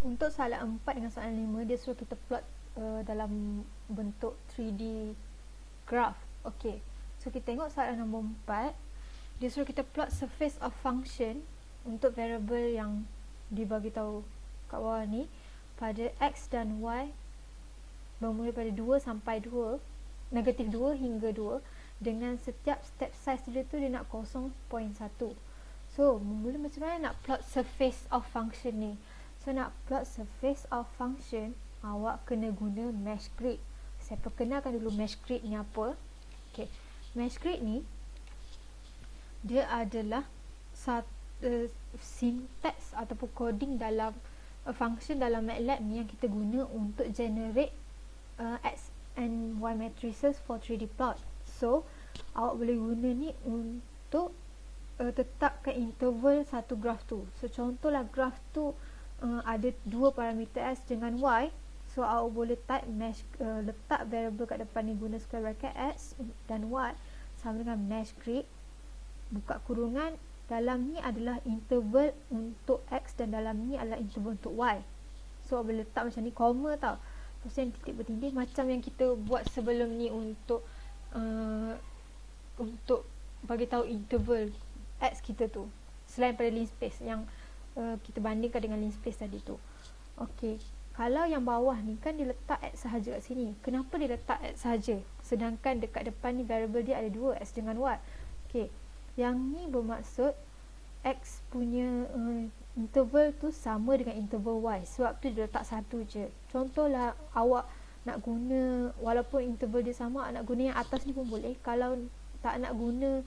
Untuk soalan 4 dengan soalan 5, dia suruh kita plot dalam bentuk 3D graph. Okay, so kita tengok soalan nombor 4. Dia suruh kita plot surface of function untuk variable yang dibagi tahu kat bawah ni pada x dan y bermula pada 2 sampai 2, negatif 2 hingga 2, dengan setiap step size dia tu dia nak 0.1. So mula macam mana nak plot surface of function ni? So nak plot surface of function, awak kena guna mesh grid. Saya perkenalkan dulu mesh grid ni apa. Okay, mesh grid ni dia adalah syntax ataupun coding dalam function dalam MATLAB ni yang kita guna untuk generate x and y matrices for 3D plot. So awak boleh guna ni untuk tetapkan interval satu graf tu. So contohlah graf tu ada dua parameter x dengan y. So awak boleh type mesh, letak variable kat depan ni guna square bracket x dan y sama dengan mesh grid, buka kurungan, dalam ni adalah interval untuk x dan dalam ni adalah interval untuk y. So awak boleh letak macam ni, koma tau. Lepas tu yang titik bertindih macam yang kita buat sebelum ni untuk bagi tahu interval x kita tu, selain pada linspace yang kita bandingkan dengan linspace tadi tu. Okey, kalau yang bawah ni kan dia letak x sahaja kat sini. Kenapa dia letak x sahaja sedangkan dekat depan ni variable dia ada 2, x dengan y? Okey, yang ni bermaksud x punya interval tu sama dengan interval y, sebab tu dia letak satu je. Contohlah awak nak guna, walaupun interval dia sama, nak guna yang atas ni pun boleh. Kalau tak nak guna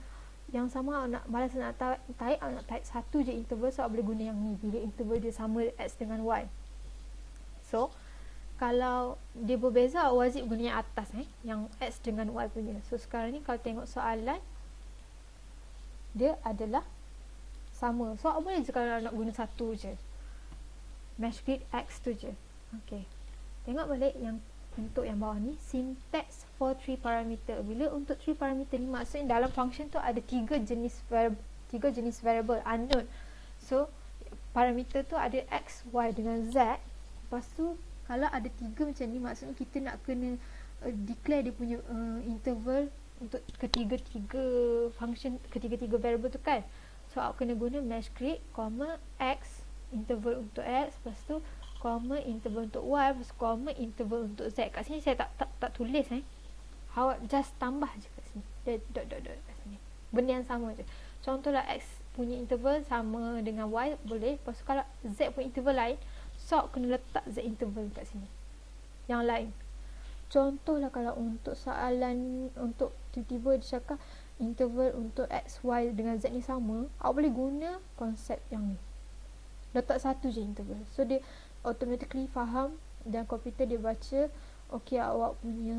yang sama, nak malas nak type, nak type satu je interval, so boleh guna yang ni bila interval dia sama x dengan y. So kalau dia berbeza, wajib guna yang atas yang x dengan y punya. So sekarang ni kalau tengok soalan, dia adalah sama. So awak boleh je kalau nak guna satu je, mesh grid x tu je. Okay, tengok balik yang untuk yang bawah ni, syntax for 3 parameter. Bila untuk 3 parameter ni maksudnya dalam function tu ada 3 jenis variable unknown. So parameter tu ada x, y dengan z. Lepas tu kalau ada 3 macam ni, maksudnya kita nak kena declare dia punya interval untuk ketiga-tiga function, ketiga-tiga variable tu kan. So awak kena guna mesh grid, x, interval untuk x, lepas tu interval untuk y, lepas tu interval untuk z. Kat sini saya tak tulis awak just tambah je kat sini, dot kat sini, benda yang sama je. Contohlah x punya interval sama dengan y, boleh. Lepas tu kalau z punya interval lain, so awak kena letak z interval kat sini yang lain. Contohlah kalau untuk soalan, untuk tiba-tiba dia cakap interval untuk x, y dengan z ni sama, awak boleh guna konsep yang ni, letak satu je interval. So dia automatically faham dan komputer dia baca, okey awak punya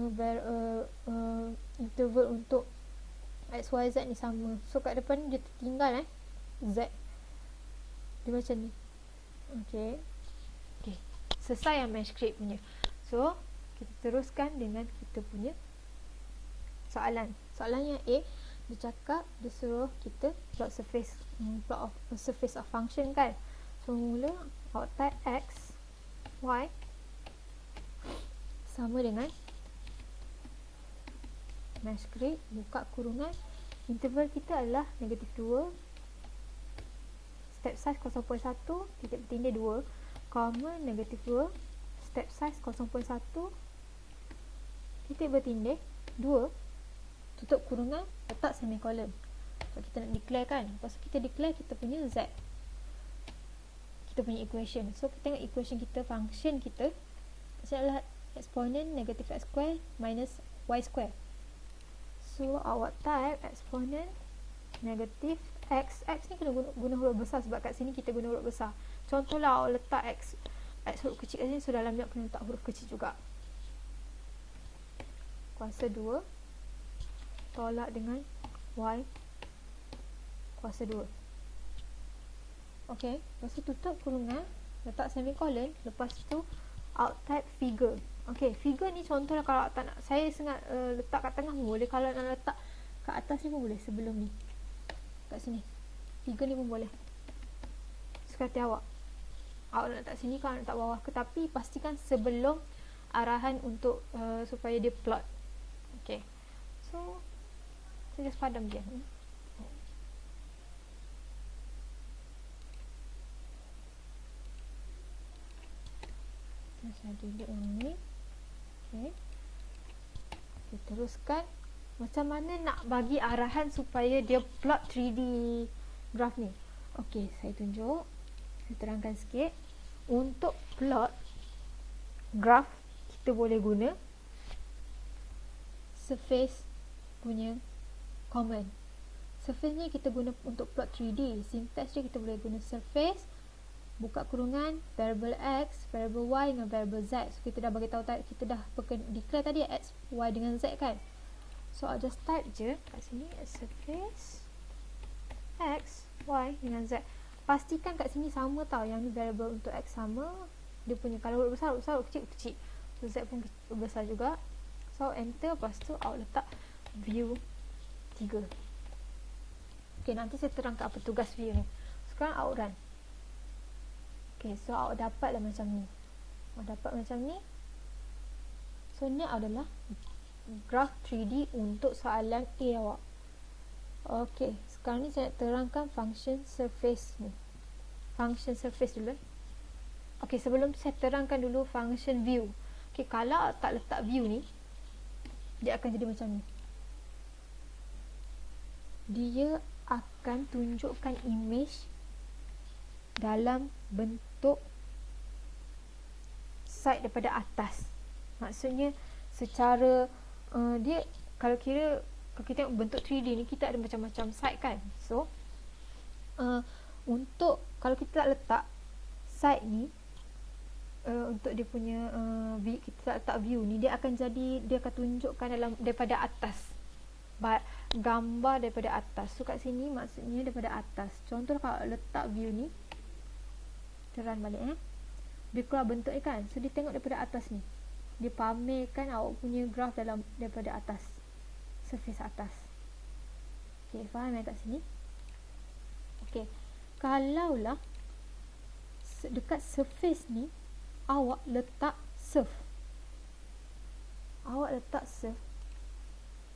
interval untuk x, y, z ni sama. So kat depan ni dia tertinggal z, dia macam ni. Okey, selesai yang mesh grid punya. So kita teruskan dengan kita punya soalan. Soalan yang A, dia cakap, dia suruh kita plot surface of function kan. So mula awak type x, y sama dengan mesh grid, buka kurungan, interval kita adalah negatif 2, step size 0.1, titik bertindih 2, koma negatif 2, step size 0.1, titik bertindih 2, tutup kurungan, letak semicolon. So kita nak declare kan. Lepas tu kita declare kita punya z, kita punya equation. So kita tengok equation kita, function kita adalah exponent negatif x square minus y square. So awak type exponent negatif x ni kena guna huruf besar sebab kat sini kita guna huruf besar. Contohlah awak letak x huruf kecil kat sini, so dalam ni awak kena letak huruf kecil juga. Kuasa 2 tolak dengan y kuasa 2. Okey, lepas tu tutup kurungan, letak semicolon, lepas tu out type figure. Okey, figure ni contohlah kalau tak nak, saya sengat letak kat tengah pun boleh, kalau nak letak kat atas ni pun boleh, sebelum ni kat sini figure ni pun boleh, suka hati awak. awak nak letak sini ke awak nak letak bawah ke, tapi pastikan sebelum arahan untuk supaya dia plot. Okay, so saya just padam je. Saya delete yang ni. Okay, okay, teruskan macam mana nak bagi arahan supaya dia plot 3D graph ni. Okay, saya tunjuk, saya terangkan sikit. Untuk plot graph, kita boleh guna surface punya command. Surface ni kita guna untuk plot 3D. Syntax dia kita boleh guna surface, buka kurungan, variable x, variable y dengan variable z. So kita dah bagi tahu tadi, kita dah declare tadi x, y dengan z kan. So I'll just type je kat sini surface x, y dengan z. Pastikan kat sini sama tau, yang ni variable untuk x sama, dia punya kalau besar, kecil, so z pun besar juga. So enter, lepas tu awak letak view 3. Okay, nanti saya terangkan apa tugas view ni. Sekarang awak run. Okay, so awak dapatlah macam ni. Awak dapat macam ni. So ni adalah graph 3D untuk soalan A awak. Okay, sekarang ni saya nak terangkan function surface ni. Function surface dulu. Okay, sebelum tu saya terangkan dulu function view. Okay, kalau tak letak view ni, dia akan jadi macam ni. Dia akan tunjukkan image dalam bentuk side daripada atas. Maksudnya secara dia kalau kita tengok bentuk 3D ni, kita ada macam-macam side kan. So untuk kalau kita tak letak side ni, untuk dia punya kita tak letak view ni, dia akan tunjukkan daripada atas, gambar daripada atas. So kat sini maksudnya daripada atas. Contoh kalau letak view ni, teran balik dia keluar bentuk ni kan. So dia tengok daripada atas ni, dia pamerkan awak punya graph daripada atas, surface atas. Okay, faham kat sini? Okay, kalaulah dekat surface ni awak letak surf,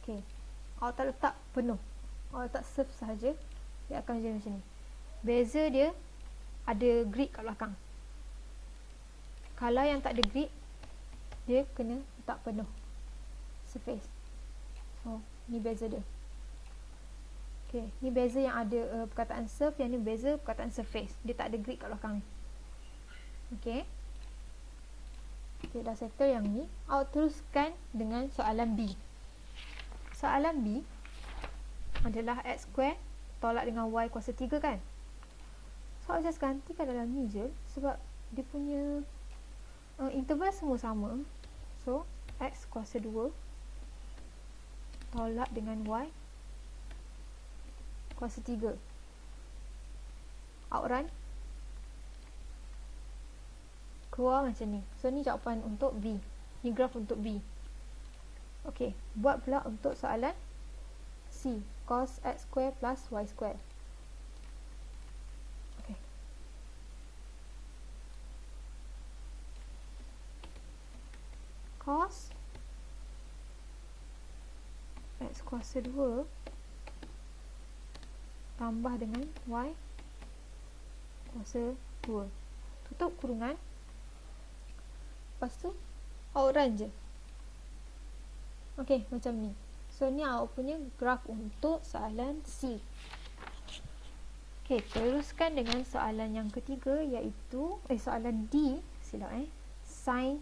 okay, awak tak letak penuh, awak letak surf sahaja, dia akan jadi macam ni. Beza dia ada grid kat belakang. Kalau yang tak ada grid, dia kena letak penuh surface. So ni beza dia. Okay, ni beza yang ada perkataan surf, yang ni beza perkataan surface. Dia tak ada grid kat belakang ni. Okay, dah settle yang ni. Awak teruskan dengan soalan B. Soalan B adalah x square tolak dengan y kuasa 3 kan. So awak just gantikan dalam ni je, sebab dia punya interval semua sama. So x kuasa 2 tolak dengan y kuasa 3. Awak run, keluar macam ni. So ni jawapan untuk B, ni graf untuk B. Ok, buat pula untuk soalan C, cos x square plus y square. Ok, cos x kuasa 2 tambah dengan y kuasa 2, tutup kurungan, lepas tu awak run je. Ok, macam ni. So ni awak punya graf untuk soalan C. Ok, teruskan dengan soalan yang ketiga, iaitu soalan D, sin,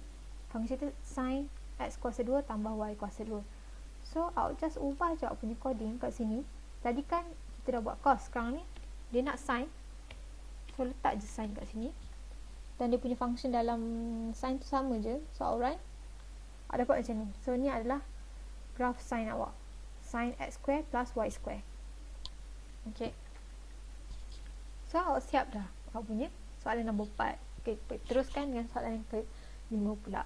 function tu sin x kuasa 2 tambah y kuasa 2. So awak just ubah je awak punya coding kat sini. Tadi kan kita dah buat cos, sekarang ni dia nak sin, so letak je sin kat sini, dan dia punya function dalam sin tu sama je. So awak run, awak dapat macam ni. So ni adalah graf sin awak, sin x square plus y square. Ok, so awak siap dah awak punya soalan nombor 4. Ok, teruskan dengan soalan yang ke-5 pula.